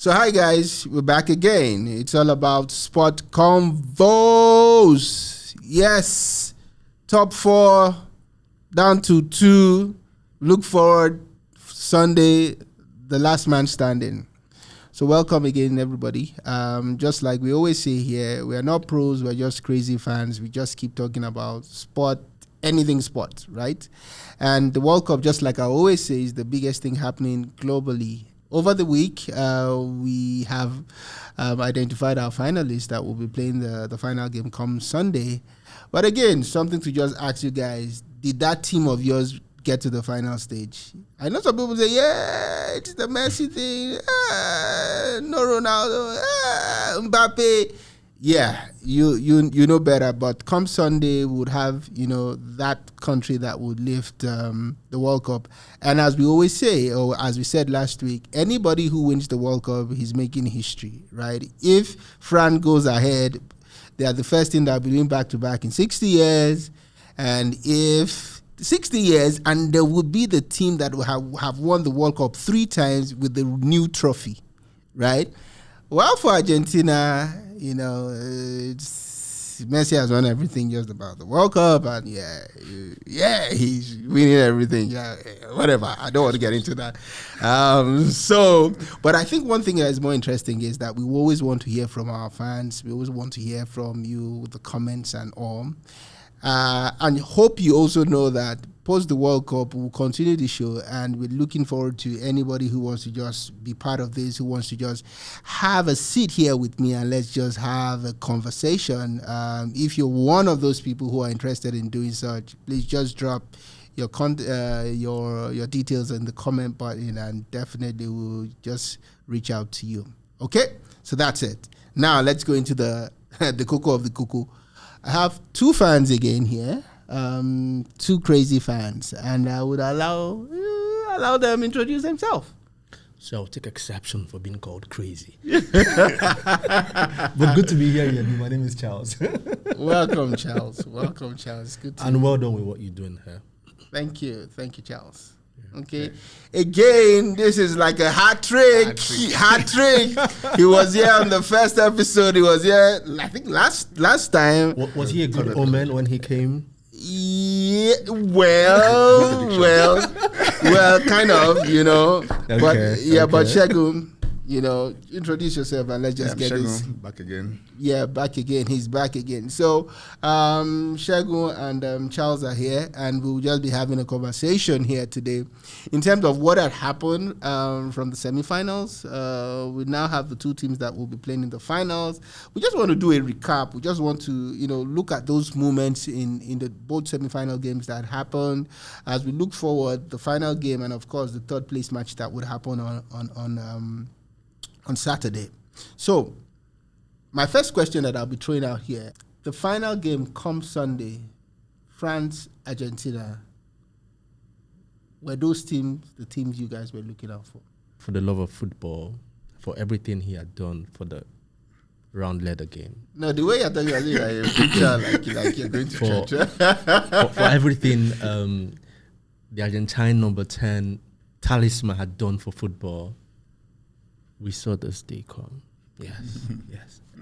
So hi guys, we're back again. It's all about SportsConvos. Yes, top 4 down to 2. Look forward Sunday, the last man standing. So welcome again, everybody. Just like we always say here, we are not pros, we're just crazy fans. We just keep talking about sport, anything sport, right? And the World Cup, just like I always say, is the biggest thing happening globally. Over the week, we have identified our finalists that will be playing the final game come Sunday. But again, something to just ask you guys, did that team of yours get to the final stage? I know some people say, yeah, it's the Messi thing, no Ronaldo, Mbappe. Yeah, you know better, but come Sunday, we would have, that country that would lift the World Cup. And as we always say, or as we said last week, anybody who wins the World Cup is making history, right? If France goes ahead, they are the first team that will be doing back-to-back in 60 years. And if 60 years, and there would be the team that will have won the World Cup 3 times with the new trophy, right? Well, for Argentina, Messi has won everything just about the World Cup, and he's winning everything. Yeah, whatever. I don't want to get into that. But I think one thing that is more interesting is that we always want to hear from our fans. We always want to hear from you with the comments and all. And hope you also know that post the World Cup, we'll continue the show, and we're looking forward to anybody who wants to just be part of this, who wants to just have a seat here with me and let's just have a conversation. If you're one of those people who are interested in doing such, please just drop your details in the comment button, and definitely we'll just reach out to you. Okay, so that's it. Now let's go into the cuckoo of the cuckoo. I have 2 fans again here, 2 crazy fans, and I would allow them introduce themselves. So I'll take exception for being called crazy. But good to be here, Yemi. My name is Charles. Welcome, Charles. Welcome, Charles. Good to and well done with what you're doing here. Thank you, Charles. Okay. Again, this is like a hat trick. He was here on the first episode. He was here, I think, last time. Was he a good omen when he came? Yeah, well, kind of, Okay, but Shegun, introduce yourself and let's just get Shegun, this. back again. Yeah, back again. He's back again. So, Shegun and Charles are here, and we'll just be having a conversation here today in terms of what had happened from the semifinals. We now have the 2 teams that will be playing in the finals. We just want to do a recap. We just want to, look at those moments in the both semifinal games that happened as we look forward the final game, and of course the 3rd place match that would happen on Saturday. So, my first question that I'll be throwing out here, the final game comes Sunday, France, Argentina. Were those teams the teams you guys were looking out for? For the love of football, for everything he had done for the round leather game. No, the way you're talking about it, like a picture, like you're going to church. for everything the Argentine number 10 talisman had done for football, we saw this day come. Yes.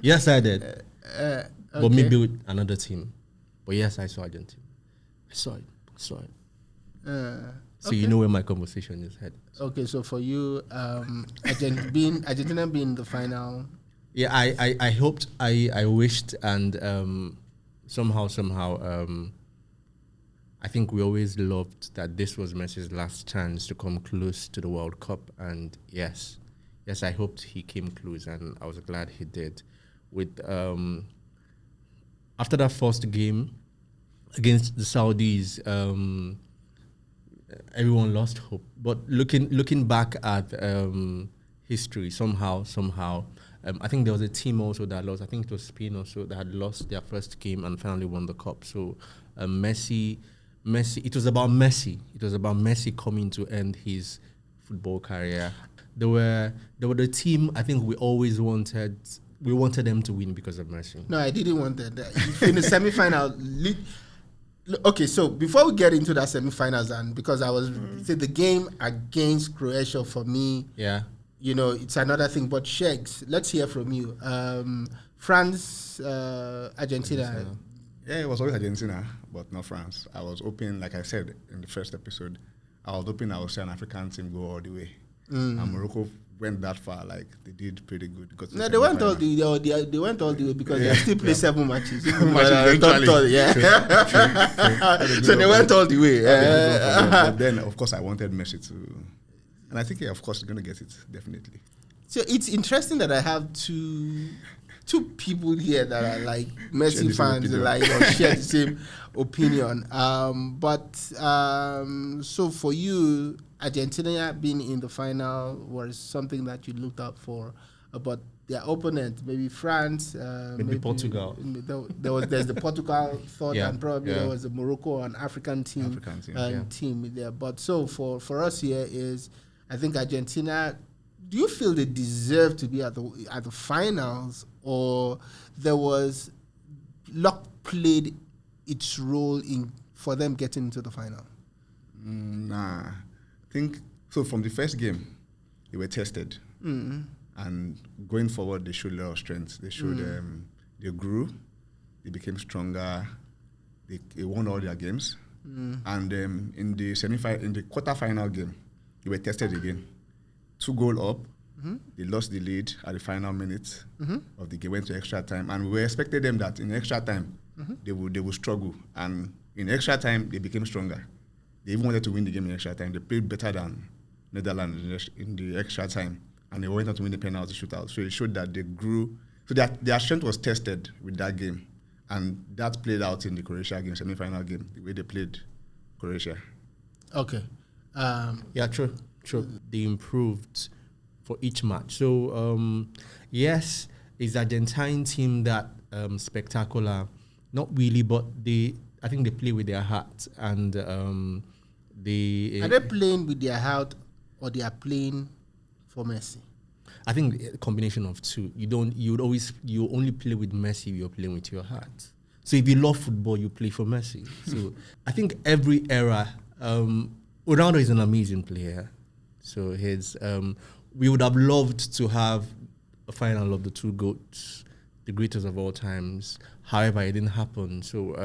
Yes, I did. Okay. But maybe with another team. But yes, I saw Argentina. I saw it. So Okay. you know where my conversation is headed. Okay, so for you, Argentina being the final. Yeah, I hoped, I wished, and somehow, I think we always loved that this was Messi's last chance to come close to the World Cup, and yes, I hoped he came close, and I was glad he did. With after that first game against the Saudis, everyone lost hope. But looking back at history, somehow, I think there was a team also that lost. I think it was Spain also that had lost their first game and finally won the cup. So Messi. It was about Messi. It was about Messi coming to end his football career. They were the team I think we always wanted. We wanted them to win because of Messi. No, I didn't want that. In the semi-final. Okay, so before we get into that semi-finals, and because I was say the game against Croatia for me, it's another thing. But Shegs, let's hear from you. France, Argentina. Yeah, it was always Argentina, but not France. I was hoping, like I said in the first episode, I was hoping I would see an African team go all the way. And Morocco went that far, like they did pretty good. Because No, they went all the way because they still play 7 matches. So they went all the way. But then, of course, I wanted Messi to, and I think, of course, he's going to get it, definitely. So it's interesting that I have two people here that are like Messi fans, share the same opinion. So for you, Argentina being in the final was something that you looked out for, but their opponent, maybe France, maybe Portugal. There's the Portugal thought, and probably there was a Morocco, an African team there. But so for us here is, I think Argentina. Do you feel they deserve to be at the finals, or there was luck played its role for them getting into the final? Nah, I think so. From the first game, they were tested, and going forward, they showed a lot of strength. They showed they grew, they became stronger. They won all their games, and in the quarterfinal game, they were tested again. 2 goals up, they lost the lead at the final minute of the game, went to extra time, and we expected them that in extra time they would struggle, and in extra time they became stronger. They even wanted to win the game in extra time. They played better than Netherlands in the extra time, and they went on to win the penalty shootout. So it showed that they grew. So their strength was tested with that game, and that played out in the Croatia game, semi-final game, the way they played Croatia. Okay. Yeah, true. They improved for each match. So, yes, it's the Argentine team that spectacular. Not really, but I think they play with their heart. And are they playing with their heart, or they are playing for Messi? I think a combination of two. You only play with Messi if you're playing with your heart. So if you love football, you play for Messi. So I think every era, Ronaldo is an amazing player. So we would have loved to have a final of the 2 GOATs, the greatest of all times. However, it didn't happen. So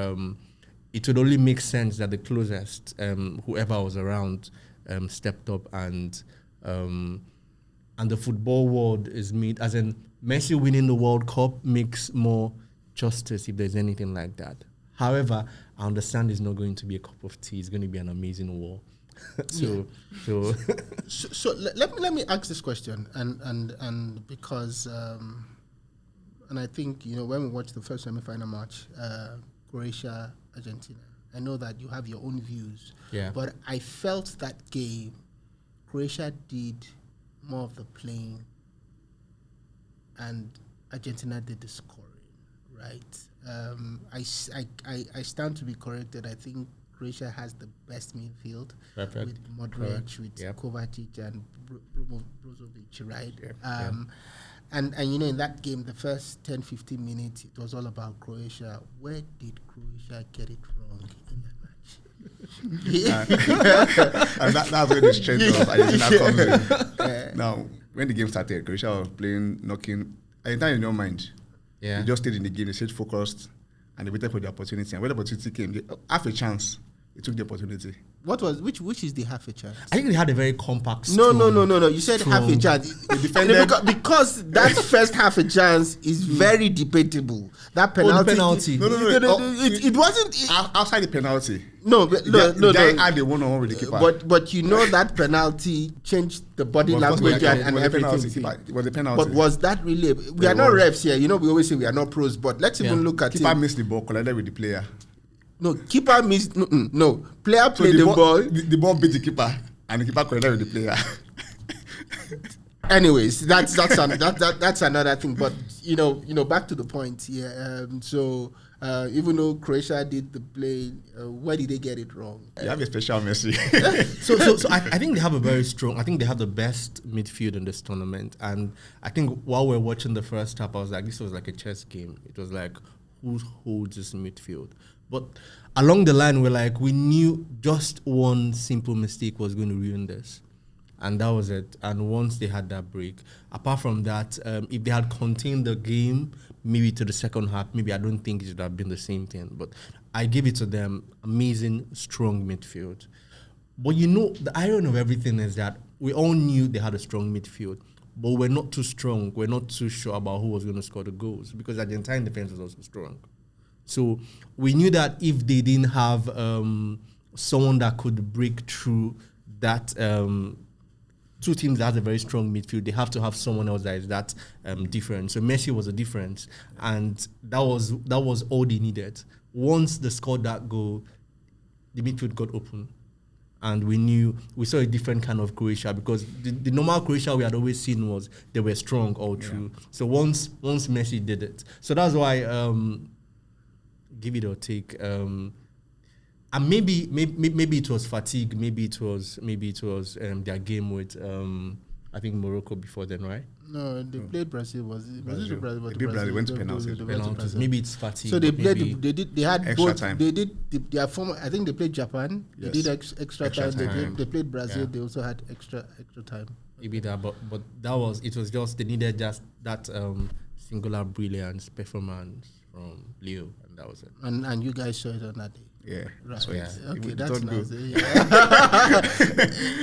it would only make sense that the closest, whoever was around, stepped up, and the football world is made, as in Messi winning the World Cup makes more justice if there's anything like that. However, I understand it's not going to be a cup of tea. It's going to be an amazing war. So let me ask this question, and because and I think when we watched the first semi-final match, Croatia Argentina, I know that you have your own views, but I felt that game Croatia did more of the playing, and Argentina did the scoring, right? I stand to be corrected. I think Croatia has the best midfield with Modric, with Kovacic and Brozovic, right? And in that game, the first 10-15 minutes, it was all about Croatia. Where did Croatia get it wrong in that match? And that's where the strength of Argentina comes in. Now, when the game started, Croatia was playing, knocking. Argentina in your mind. They just stayed in the game, they stayed focused, and they waited for the opportunity. And when the opportunity came, they half a chance. They took the opportunity. Which is the half a chance? I think they had a very compact. No. You said half a chance. because that first half a chance is very debatable. That penalty. No. It wasn't outside the penalty. No. They had the 1-on-1 with the keeper. But that penalty changed the body language and everything. It was a penalty. But was that really? We are not refs here. We always say we are not pros. But let's even look at it. Keeper missed the ball, collided with the player. No, keeper missed. No, player played the ball. The ball beat the keeper, and the keeper collided with the player. Anyways, that's another thing. But back to the point here. Even though Croatia did the play, where did they get it wrong? You have a special Messi. So I think they have a very strong. I think they have the best midfield in this tournament. And I think while we're watching the first half, I was like, this was like a chess game. It was like, who holds this midfield? But along the line, we knew just one simple mistake was going to ruin this. and that was it. And once they had that break, apart from that, if they had contained the game, maybe to the second half, maybe I don't think it would have been the same thing. But I give it to them, amazing, strong midfield. But the irony of everything is that we all knew they had a strong midfield, but we're not too strong. We're not too sure about who was going to score the goals because the Argentine defense was also strong. So we knew that if they didn't have someone that could break through that two teams that has a very strong midfield, they have to have someone else that is that different. So Messi was a difference, and that was all they needed. Once they scored that goal, the midfield got open. And we saw a different kind of Croatia because the normal Croatia we had always seen was they were strong all through. So once Messi did it, so that's why give it or take. And maybe it was fatigue. Maybe it was their game with I think Morocco before then, right? No, they played Brazil. Brazil went to penalties. Maybe it's fatigue. So they played. They had extra both. time. They did their former. I think they played Japan. Yes. They did extra time. They played Brazil. Yeah. They also had extra time. Maybe that, but that was just they needed just that singular brilliance performance from Leo, and that was it. And you guys saw it on that day. Yeah, Right. Yeah. Okay, The that's third nice. goal. Yeah.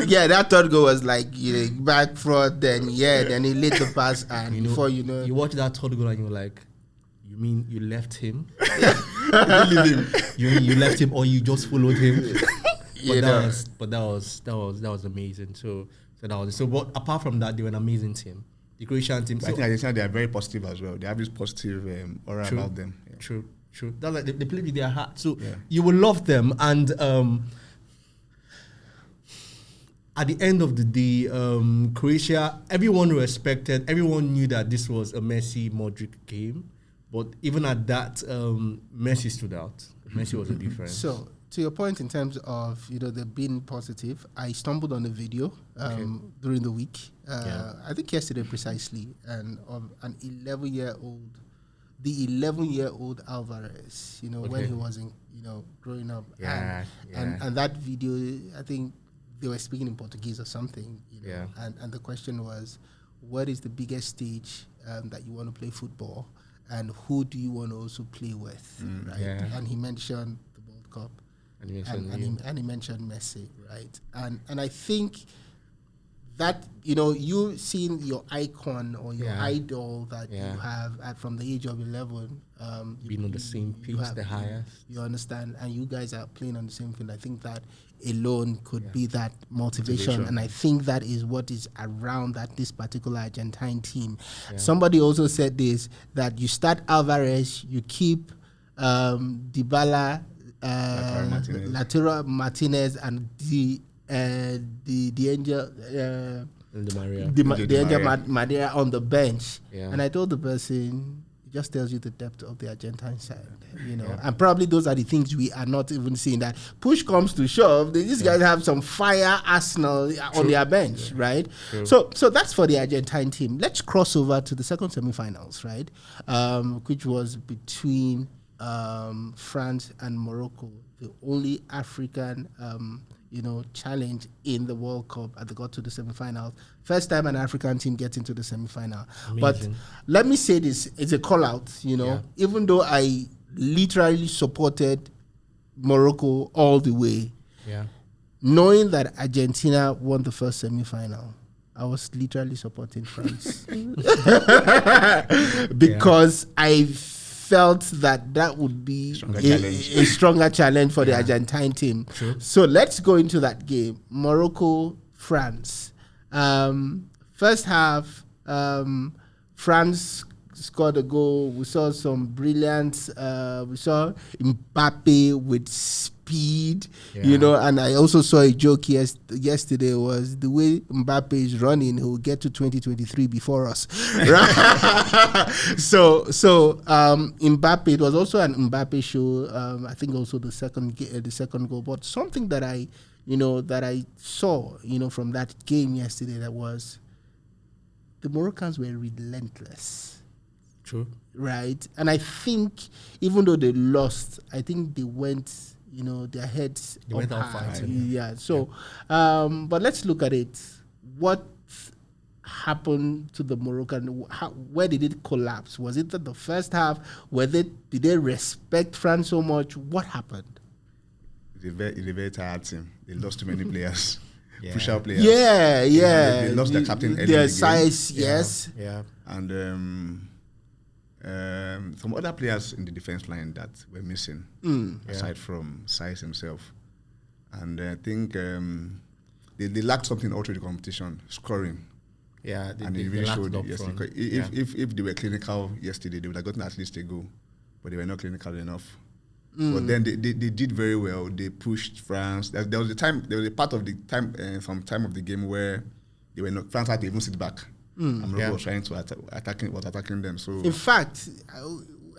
Yeah, that third goal was like back front. Then then he lit the pass, and before you know, you watch that third goal and you're like, you mean you left him? You left him, or you just followed him? But that was amazing. So that was so. But apart from that, they were an amazing team. The Croatian team. I think Argentina, they are very positive as well. They have this positive aura about them. Yeah. True. That's like they play with their heart. So you will love them. And at the end of the day, Croatia, everyone knew that this was a Messi Modric game. But even at that, Messi stood out. Messi was a difference. So to your point in terms of them being positive, I stumbled on a video during the week. I think yesterday precisely, and of an 11-year-old. The 11-year-old Alvarez, when he wasn't, growing up. And that video, I think they were speaking in Portuguese or something, and the question was, what is the biggest stage that you want to play football, and who do you want to also play with, right? Yeah. And he mentioned the World Cup, and he mentioned Messi, right? And I think that you seeing your icon or your idol that you have from the age of 11, being on the same pitch, the highest. You understand, and you guys are playing on the same field. I think that alone could be that motivation, and I think that is what is around this particular Argentine team. Yeah. Somebody also said this, that you start Alvarez, you keep Dybala, Lautaro Martinez, and the angel Madeira on the bench, and I told the person, it just tells you the depth of the Argentine side, and probably those are the things we are not even seeing. That push comes to shove, these guys have some fire arsenal on their bench, right? True. So that's for the Argentine team. Let's cross over to the second semifinals, right? Which was between France and Morocco, the only African challenge in the World Cup, and they got to the semifinals. First time an African team gets into the semifinal. Amazing. But let me say this, it's a call out, even though I literally supported Morocco all the way, knowing that Argentina won the first semifinal, I was literally supporting France. Because I felt that would be a stronger challenge for the Argentine team. True. So let's go into that game. Morocco, France. First half, France scored a goal. We saw some brilliance. We saw Mbappe with speed, and I also saw a joke yesterday was the way Mbappe is running, he will get to 2023 before us. So Mbappe, it was also an Mbappe show. I think also the second goal, but something that I saw, from that game yesterday, that was the Moroccans were relentless. True. Right? And I think even though they lost, I think they went, their heads went out fighting. Yeah. So, but let's look at it. what happened to the Moroccan? Where did it collapse? Was it that the first half? Did they respect France so much? What happened? It's a very tired team. They lost too many players, crucial players. Yeah. They lost their captain early in Their the size, game. yes. Yeah. And some other players in the defense line that were missing, aside from size himself. And I think they lacked something all through the competition, scoring. Yeah, And it really showed yesterday. If they were clinical yesterday, they would have gotten at least a goal. But they were not clinical enough. But then they did very well. They pushed France. There was a part of the time, some time of the game where they were not. France had to even sit back. And Morocco was trying to attacking them. So in fact,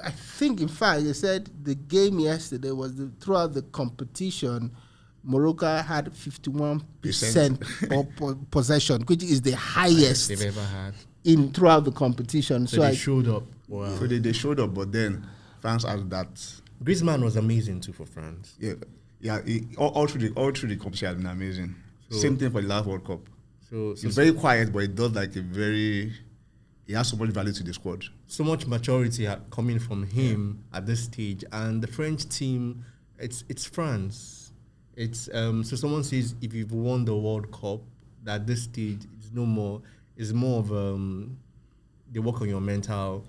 I think they said the game yesterday was throughout the competition, Morocco had 51% possession, which is the highest they've ever had throughohout the competition. So they showed up. Wow. So they showed up, but then France had that. Griezmann was amazing too for France. Yeah. All through the competition has been amazing. Same thing for the last World Cup. So it's very quiet, but it does he has so much value to the squad. So much maturity coming from him at this stage, and the French team, it's France. It's so someone says if you've won the World Cup, at this stage it's no more. It's more of they work on your mental.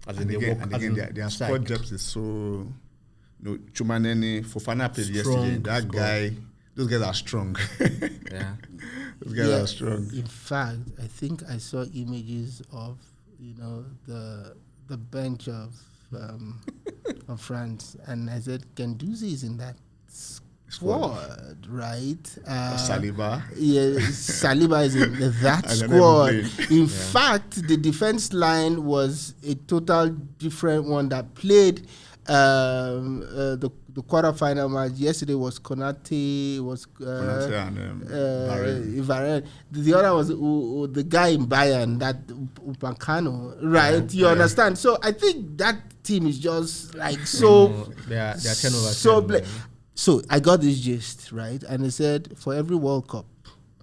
Their squad depth is so. Chumaneni, Fofana played yesterday. That guy, those guys are strong. Yeah. Those guys are strong. In fact, I think I saw images of the bench of France, and I said Guendouzi is in that squad, right? Saliba. Yeah, Saliba is in that squad. In fact, the defense line was a total different one that played the quarterfinal match. Yesterday was Konate, and Varane. The other was the guy in Bayern, that Upamecano, right? You understand? So I think that team is just like so. They are 10 over 10. So I got this gist, right? And they said for every World Cup,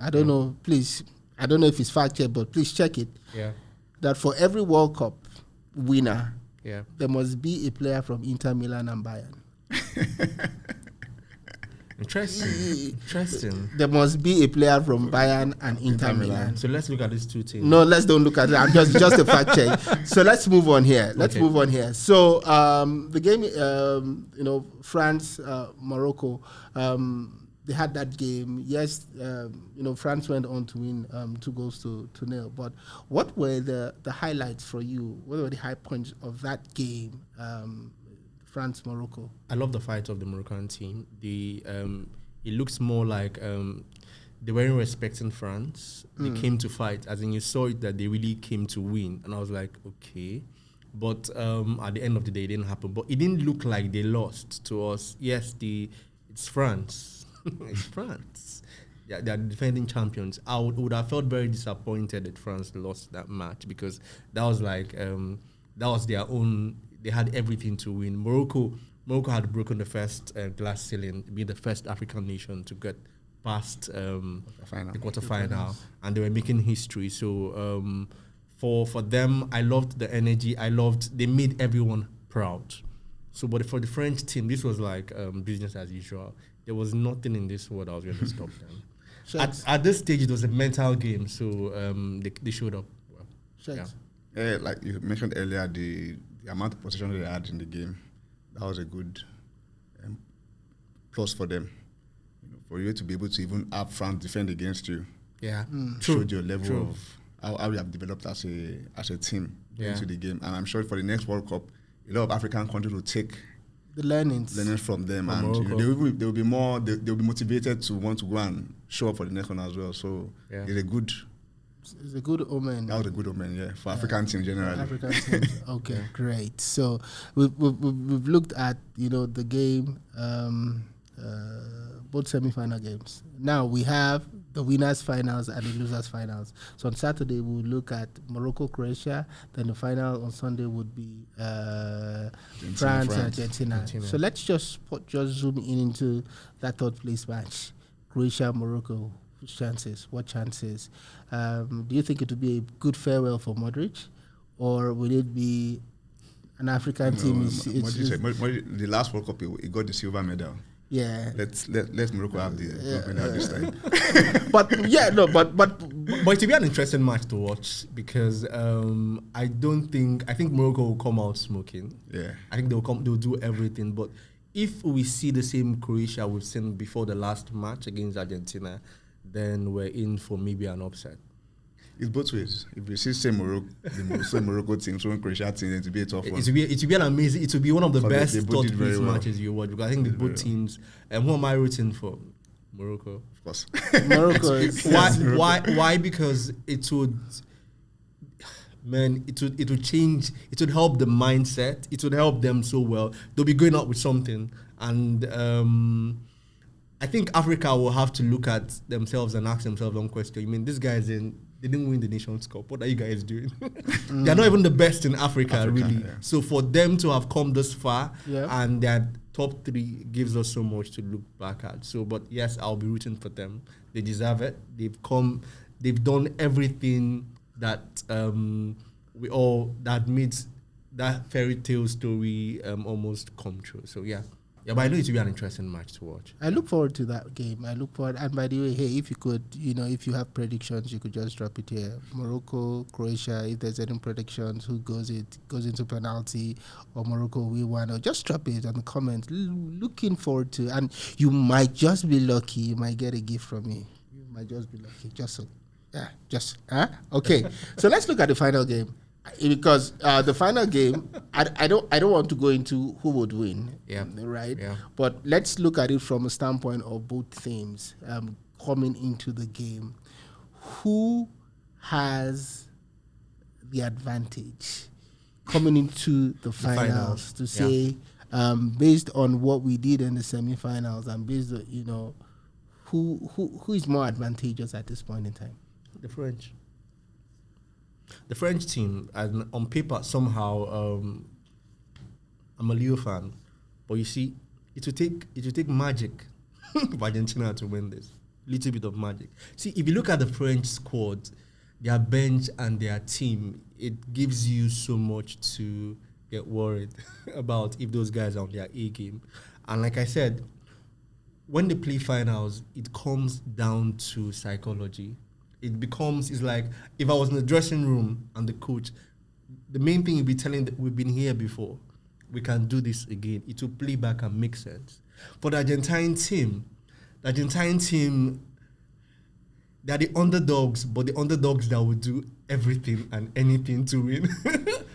I don't know, please, I don't know if it's fact check, but please check it. Yeah. That for every World Cup winner, there must be a player from Inter Milan and Bayern. Interesting. There must be a player from Bayern and Inter Milan. So let's look at these two teams. No, let's don't look at that. I'm just a fact check. So let's move on here. So the game, France, Morocco, they had that game. Yes, France went on to win 2-0. But what were the highlights for you? What were the high points of that game? France, Morocco. I love the fight of the Moroccan team. It looks more like they weren't respecting France. They came to fight, as in you saw it that they really came to win. And I was like, okay. But at the end of the day, it didn't happen. But it didn't look like they lost to us. Yes, it's France. It's France. Yeah, they're defending champions. I would have felt very disappointed if France lost that match, because that was like that was their own. They had everything to win. Morocco had broken the first glass ceiling, being the first African nation to get past the quarterfinal, and they were making history. So for them, I loved the energy. They made everyone proud. So, but for the French team, this was like business as usual. There was nothing in this world that was going to stop them. At this stage, it was a mental game, so they showed up well. Yeah, like you mentioned earlier, the amount of possession they had in the game, that was a good plus for them. For you to be able to even have France defend against you, showed your level of how we have developed as a team into the game. And I'm sure for the next World Cup, a lot of African countries will take the learnings from them, and they'll be motivated to want to go and show up for the next one as well. So it's a good omen. That was a good omen, for African team generally. African teams. Okay, great. So we've looked at the game, both semi-final games. Now we have the winners' finals and the losers' finals. So on Saturday we'll look at Morocco, Croatia. Then the final on Sunday would be France, Argentina. So let's just zoom into that third place match, Croatia, Morocco. Whose chances? What chances? Do you think it would be a good farewell for Modric, or will it be an African team? Modric, the last World Cup, he got the silver medal. Yeah. Let's Morocco have the medal this time. But it will be an interesting match to watch because I think Morocco will come out smoking. Yeah. I think they'll do everything. But if we see the same Croatia we've seen before the last match against Argentina, then we're in for maybe an upset. It's both ways. If you see same Morocco team, same Croatia team, it will be a tough one. It will be an amazing. It will be one of the best third place well. matches you watch because I think the both teams. And who am I rooting for? Morocco, of course. Morocco is why? Because it would change. It would help the mindset. It would help them so well. They'll be going out with something, and I think Africa will have to look at themselves and ask themselves one question. I mean, these guys they didn't win the Nations Cup. What are you guys doing? They're not even the best in Africa really. Yeah. So for them to have come this far and their top 3 gives us so much to look back at. So, but yes, I'll be rooting for them. They deserve it. They've done everything that that made that fairy tale story almost come true. So yeah. Yeah, but I know it will be an interesting match to watch. I look forward to that game. And by the way, hey, if you could, if you have predictions, you could just drop it here. Morocco, Croatia, if there's any predictions, who goes into penalty, or Morocco will win, or just drop it on the comments. Looking forward to, and you might just be lucky. You might get a gift from me. You might just be lucky. Okay. So let's look at the final game. Because the final game, I don't want to go into who would win, right? Yeah. But let's look at it from a standpoint of both teams coming into the game. Who has the advantage coming into the finals to say, based on what we did in the semifinals and based on, who is more advantageous at this point in time? The French. The French team, on paper, somehow, I'm a Leo fan, but you see, it will take magic for Argentina to win this. Little bit of magic. See, if you look at the French squad, their bench and their team, it gives you so much to get worried about if those guys are on their A game. And like I said, when they play finals, it comes down to psychology. It's like if I was in the dressing room and the coach, the main thing you'll be telling that we've been here before, we can do this again. It will play back and make sense. For the Argentine team, they're the underdogs, but the underdogs that will do everything and anything to win.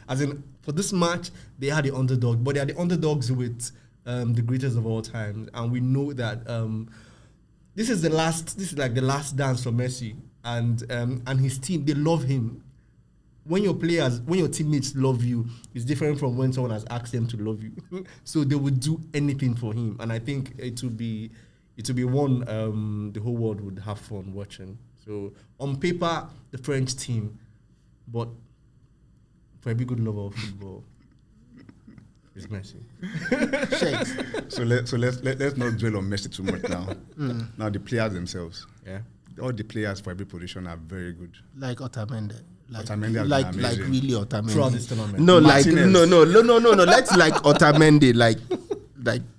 As in, for this match, they are the underdog, but they are the underdogs with the greatest of all time, and we know that this is like the last dance for Messi. And his team, they love him. When your teammates love you, it's different from when someone has asked them to love you. So they would do anything for him, and I think it would be one the whole world would have fun watching. So on paper, the French team, but for every good lover of football, it's Messi. So let's not dwell on Messi too much now. Now the players themselves. Yeah. All the players for every position are very good. like Otamendi. Like really Otamendi. Throughout this tournament. No. Let's like Otamendi, like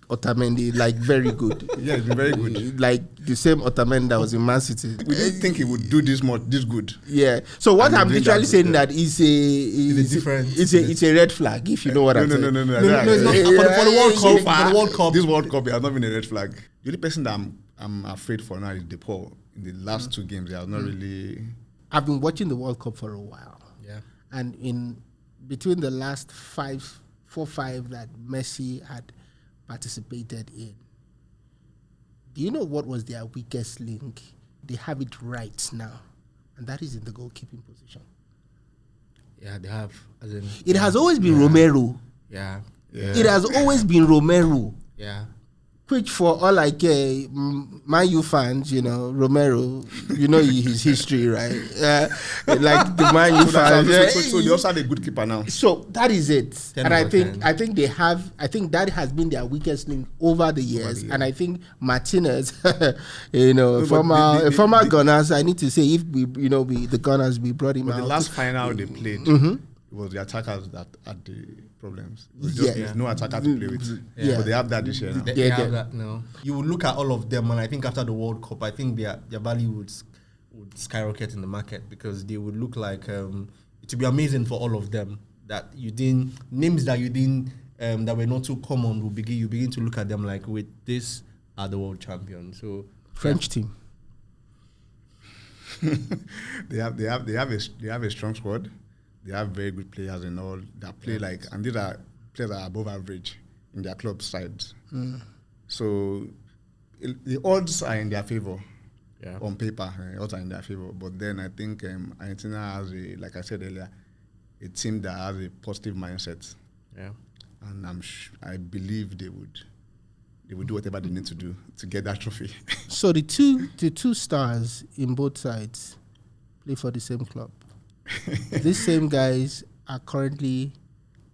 Otamendi, like very good. Yeah, it's been very good. Like the same Otamendi that was in Man City. We didn't think he would do this good. Yeah. So what I'm literally saying that is it's a red flag, if you know what I'm saying. No, it's not. For the World Cup, this World Cup, it has not been a red flag. The only person that I'm afraid for now is DePaul. In the last 2 games, they have not really. I've been watching the World Cup for a while. Yeah. And in between the last 4-5 that Messi had participated in, do you know what was their weakest link? They have it right now, and that is in the goalkeeping position. Yeah, they have. It has always been Romero. Yeah. It has always been Romero. Yeah. which for all I care, Man U fans, Romero, his history, right? Like the Man U fans. So they also have a good keeper now. So that is it. And I think 10. I think that has been their weakest link over the years. And I think Martinez, former Gunners, I need to say, if the Gunners, we brought him out. The last final they played, it was the attackers that had the problems. There's no attacker to play with. Yeah. But they have that this year now. They have that now. You would look at all of them, and I think after the World Cup, I think their value would skyrocket in the market, because they would look like it would be amazing for all of them that names that you didn't that were not too common. You begin to look at them like, wait, these are the world champions. So French team. they have a strong squad. They have very good players and all that play and these are players that are above average in their club sides. So the odds are in their favor. Yeah. On paper, odds are in their favor. But then I think Argentina has like I said earlier, a team that has a positive mindset. Yeah. And I believe they would do whatever they need to do to get that trophy. So the two stars in both sides play for the same club. These same guys are currently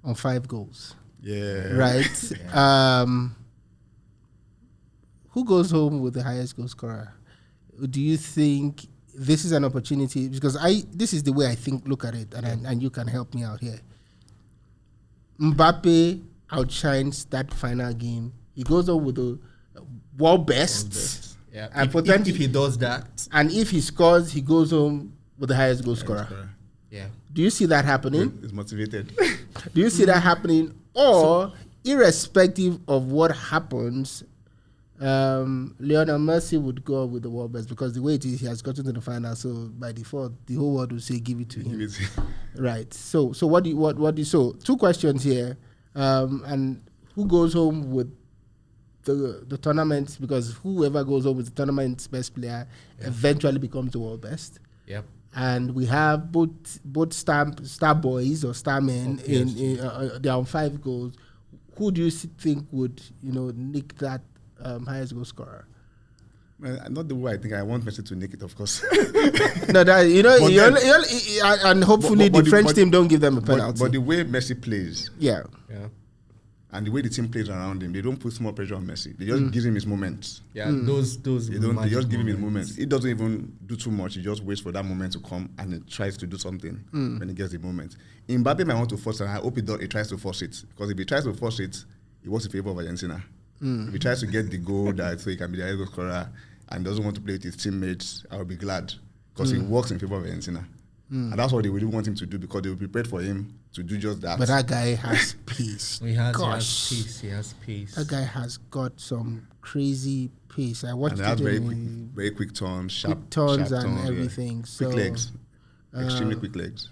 on 5 goals. Yeah. Right? Yeah. Who goes home with the highest goal scorer? Do you think this is an opportunity? Because this is the way I look at it, and you can help me out here. Mbappe outshines that final game. He goes on with the world best. Yeah. And if he does that, and if he scores, he goes home with the highest goal scorer. Yeah. Do you see that happening? He's motivated. Do you see that happening? Or, irrespective of what happens, Lionel Messi would go with the world best, because the way it is, he has gotten to the final. So by default, the whole world will say, "Give it to him." Right. So what do you? So 2 questions here, and who goes home with the tournament? Because whoever goes home with the tournament's best player eventually becomes the world best. Yep. And we have both star boys or star men they're on 5 goals. Who do you think would nick that highest goal scorer? Not the way I think. I want Messi to nick it, of course. No, that and hopefully the French team don't give them a penalty. But the way Messi plays, yeah, and the way the team plays around him, they don't put more pressure on Messi. They just give him his moments. Yeah, those. They just give him his moments. He doesn't even do too much. He just waits for that moment to come, and he tries to do something when he gets the moment. Mbappe might want to force it, and I hope he tries to force it, because if he tries to force it, he works in favor of Argentina. If he tries to get the goal so he can be the highest goal scorer and doesn't want to play with his teammates, I will be glad, because he works in favor of Argentina. And that's what they really want him to do, because they will prepared for him to do just that. But that guy has pace. He has pace. That guy has got some crazy pace. I watched and he it. has very quick turns, sharp turns sharp and turns, everything. Quick legs. Extremely quick legs.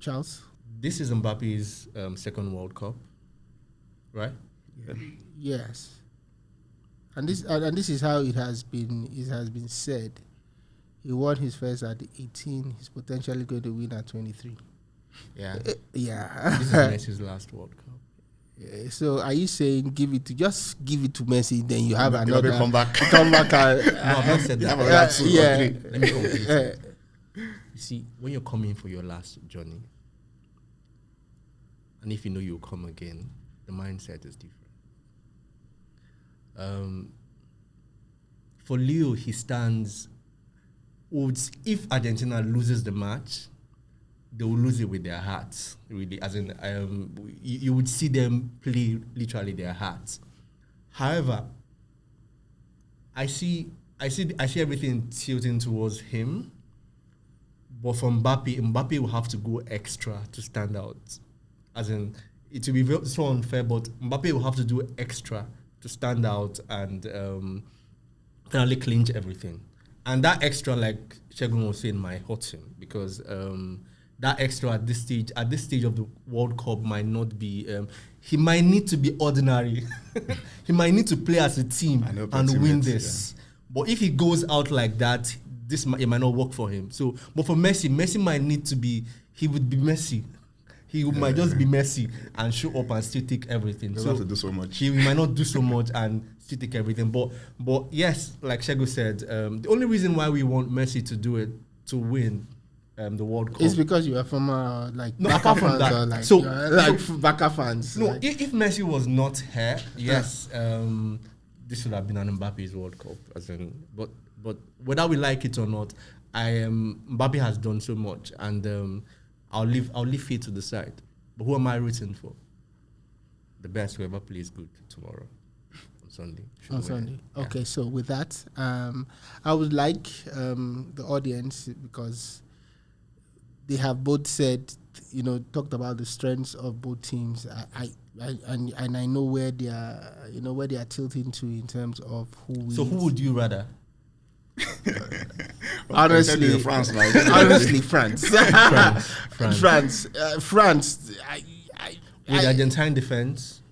Charles? This is Mbappe's second World Cup, right? Yeah. Yes. And this is how it has been said. He won his first at 18. He's potentially going to win at 23. Yeah. Yeah. This is Messi's last World Cup. Yeah, so are you saying give it to Messi, then you have another come back? No, I've not said that. Let me complete. You see, when you're coming for your last journey, and if you know you'll come again, the mindset is different. For Leo, he stands. If Argentina loses the match, they will lose it with their hearts. Really, as in, you would see them play literally their hearts. However, I see everything tilting towards him. But for Mbappe will have to go extra to stand out. As in, it will be so unfair, but Mbappe will have to do extra to stand out and finally clinch everything. And that extra, like Shegun was saying, might hurt him, because that extra at this stage of the World Cup might not be. He might need to be ordinary. He might need to play as a team and win this. Yeah. But if he goes out like that, it might not work for him. So, but for Messi might need to be. He would be Messi. he might just be Messi and show up and still take everything. Doesn't have to do so much. He might not do so much and still take everything. But yes, like Shego said, the only reason why we want Messi to do it, to win the World Cup, It's because you are from apart from that, Barca fans. No, like. if Messi was not here, yes, this would have been an Mbappe's World Cup. But whether we like it or not, Mbappe has done so much, and I'll leave it to the side. But who am I rooting for? The best whoever plays good tomorrow on Sunday. On Sunday. Yeah. Okay, so with that, I would like the audience, because they have both said, talked about the strengths of both teams. I know where they are, where they are tilting to in terms of who wins. So who would you rather? Honestly, France. France. France. With Argentine defense.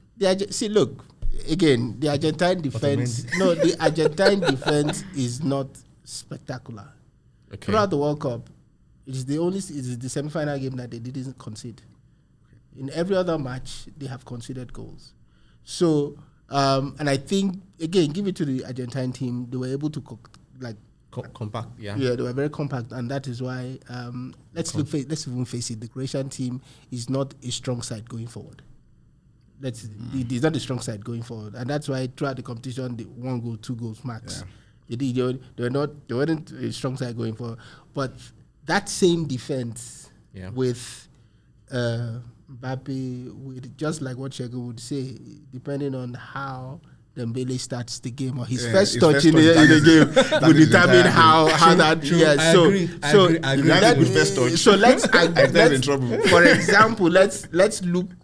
See, look again. The Argentine defense. No, the Argentine defense is not spectacular. Okay. Throughout the World Cup, it is the semi-final game that they didn't concede. In every other match, they have conceded goals. So, and I think again, give it to the Argentine team. They were able to compact, yeah. Yeah, they were very compact, and that is why let's even face it. The Croatian team is not a strong side going forward. It is not a strong side going forward, and that's why throughout the competition, they 1 goal, 2 goals max. Yeah. They weren't a strong side going forward, but that same defense with Mbappe, with just like what Shego would say, depending on how Dembele starts the game or his first touch in the game will determine how that. True. Yeah, I agree. So let's for example, let's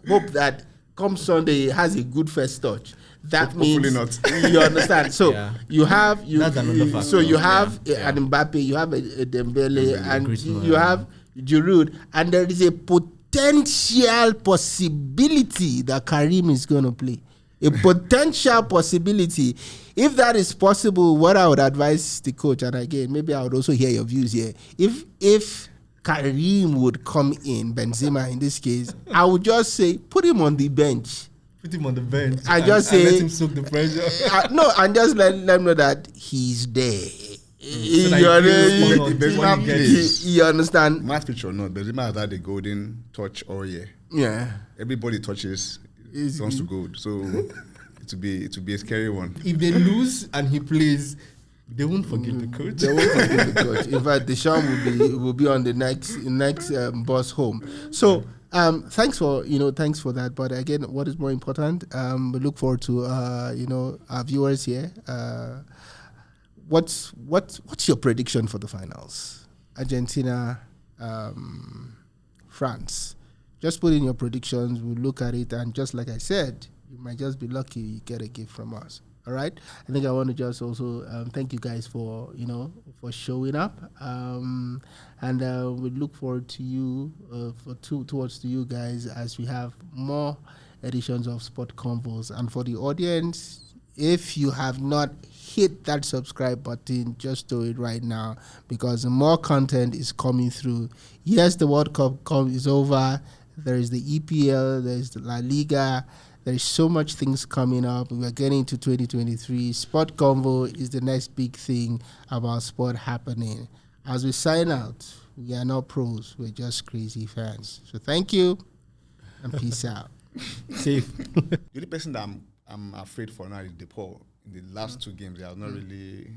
hope that come Sunday he has a good first touch. That means not. You understand. So you have That's another factor. So you have an Mbappe, you have a Dembele, and you have Giroud, and there is a potential possibility that Karim is going to play. A potential possibility. If that is possible, what I would advise the coach, and again, maybe I would also hear your views here. If Karim would come in, Benzema in this case, I would just say, put him on the bench. Put him on the bench. And just say, let him soak the pressure. And just let them know that he's there. You understand? Match pitch or not, Benzema has had a golden touch all year. Yeah. Everybody touches. Turns to gold, so it will be a scary one. If they lose and he plays, they won't forget the coach. They won't forget the coach. In fact, Deschamps will be on the next bus home. So thanks for that. But again, what is more important? We look forward to our viewers here. What's your prediction for the finals? Argentina, France. Just put in your predictions. We'll look at it, and just like I said, you might just be lucky you get a gift from us. All right. I think I want to just also thank you guys for showing up, and we look forward to you towards you guys as we have more editions of SportsConvos. And for the audience, if you have not hit that subscribe button, just do it right now, because more content is coming through. Yes, the World Cup is over. There is the EPL, there's the La Liga, there's so much things coming up. We're getting to 2023. SportsConvo is the next big thing about sport happening. As we sign out, we are not pros, we're just crazy fans. So thank you, and peace out. Safe. The only person that I'm afraid for now is DePaul. In the last 2 games, he has not really